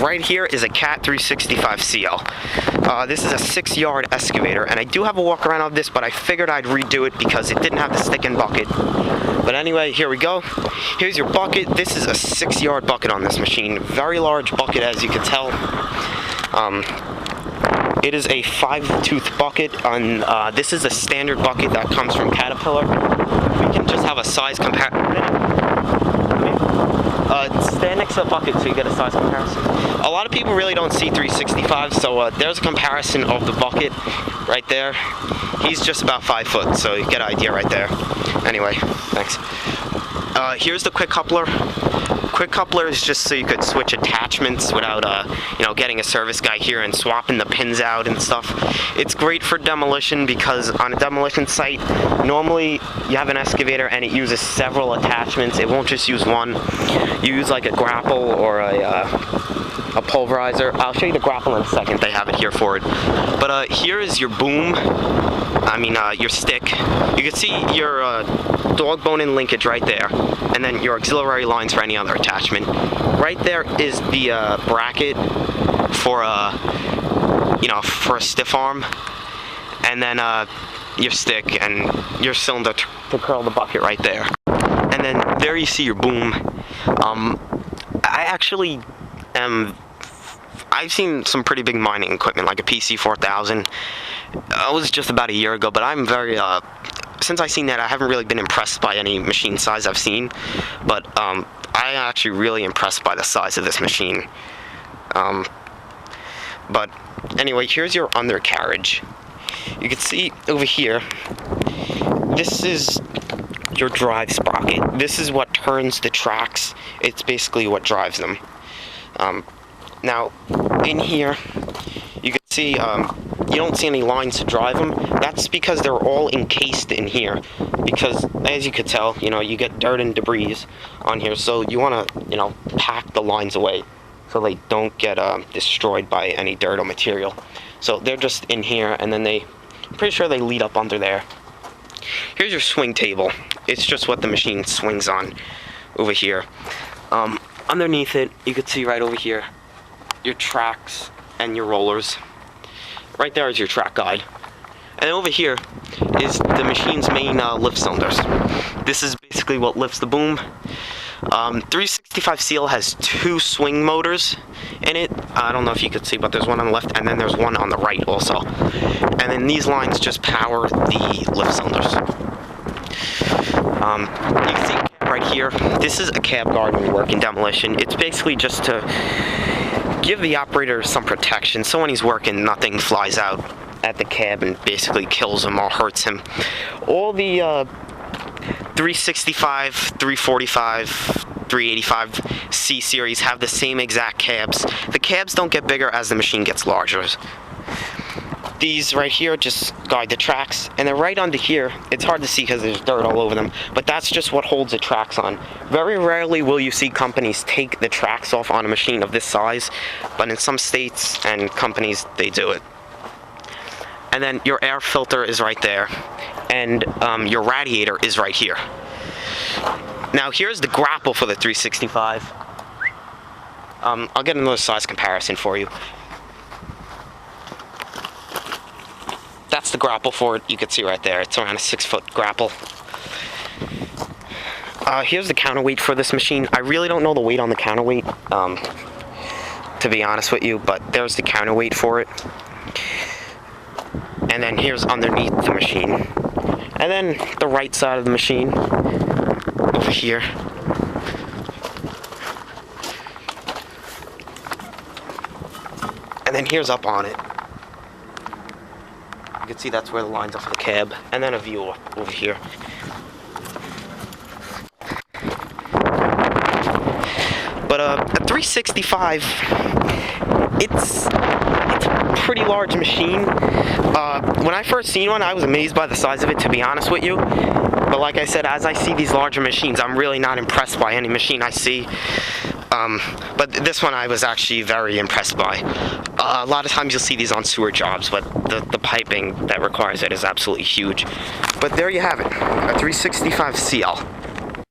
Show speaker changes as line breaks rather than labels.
right here is a Cat 365 CL. This is a 6-yard excavator, and I do have a walk around of this, but I figured I'd redo it because it didn't have the stick and bucket. But anyway, here we go. Here's your bucket. This is a 6-yard bucket on this machine. Very large bucket, as you can tell. It is a 5-tooth bucket. This is a standard bucket that comes from Caterpillar. We can just have a size comparison. Stand next to the bucket so you get a size comparison. A lot of people really don't see 365, so there's a comparison of the bucket right there. He's just about 5 foot, so you get an idea right there. Anyway, thanks. Here's the quick coupler. Quick coupler is just so you could switch attachments without, getting a service guy here and swapping the pins out and stuff. It's great for demolition because on a demolition site, normally you have an excavator and it uses several attachments. It won't just use one. You use like a grapple or a pulverizer. I'll show you the grapple in a second. They have it here for it. But here is your boom. Your stick. You can see your dog bone and linkage right there, and then your auxiliary lines for any other attachment. Right there is the bracket for for a stiff arm, and then your stick and your cylinder to curl the bucket right there. And then there you see your boom. I've seen some pretty big mining equipment like a PC4000. It was just about a year ago, but I'm very, since I've seen that, I haven't really been impressed by any machine size I've seen, but I'm actually really impressed by the size of this machine. But anyway, here's your undercarriage. You can see over here, this is your drive sprocket. This is what turns the tracks. It's basically what drives them. Now, in here, you can see, you don't see any lines to drive them. That's because they're all encased in here. Because, as you could tell, you get dirt and debris on here. So you want to, pack the lines away so they don't get destroyed by any dirt or material. So they're just in here, and then I'm pretty sure they lead up under there. Here's your swing table. It's just what the machine swings on over here. Underneath it, you can see right over here, your tracks and your rollers. Right there is your track guide. And over here is the machine's main lift cylinders. This is basically what lifts the boom. 365 CL has 2 swing motors in it. I don't know if you could see, but there's one on the left and then there's one on the right also. And then these lines just power the lift cylinders. You can see right here, this is a cab guard when you work in demolition. It's basically just to give the operator some protection, so when he's working, nothing flies out at the cab and basically kills him or hurts him. All the 365, 345, 385 C series have the same exact cabs. The cabs don't get bigger as the machine gets larger. These right here just guide the tracks, and then right under here, it's hard to see because there's dirt all over them, but that's just what holds the tracks on. Very rarely will you see companies take the tracks off on a machine of this size, but in some states and companies, they do it. And then your air filter is right there, and your radiator is right here. Now here's the grapple for the 365. I'll get another size comparison for you. That's the grapple for it. You can see right there. It's around a 6-foot grapple. Here's the counterweight for this machine. I really don't know the weight on the counterweight, to be honest with you, but there's the counterweight for it. And then here's underneath the machine. And then the right side of the machine, over here. And then here's up on it. You can see that's where the lines are for the cab, and then a view over here. But a 365, it's a pretty large machine. When I first seen one, I was amazed by the size of it, to be honest with you. But like I said, as I see these larger machines, I'm really not impressed by any machine I see. But this one I was actually very impressed by. A lot of times you'll see these on sewer jobs, but the piping that requires it is absolutely huge. But there you have it, a 365 CL.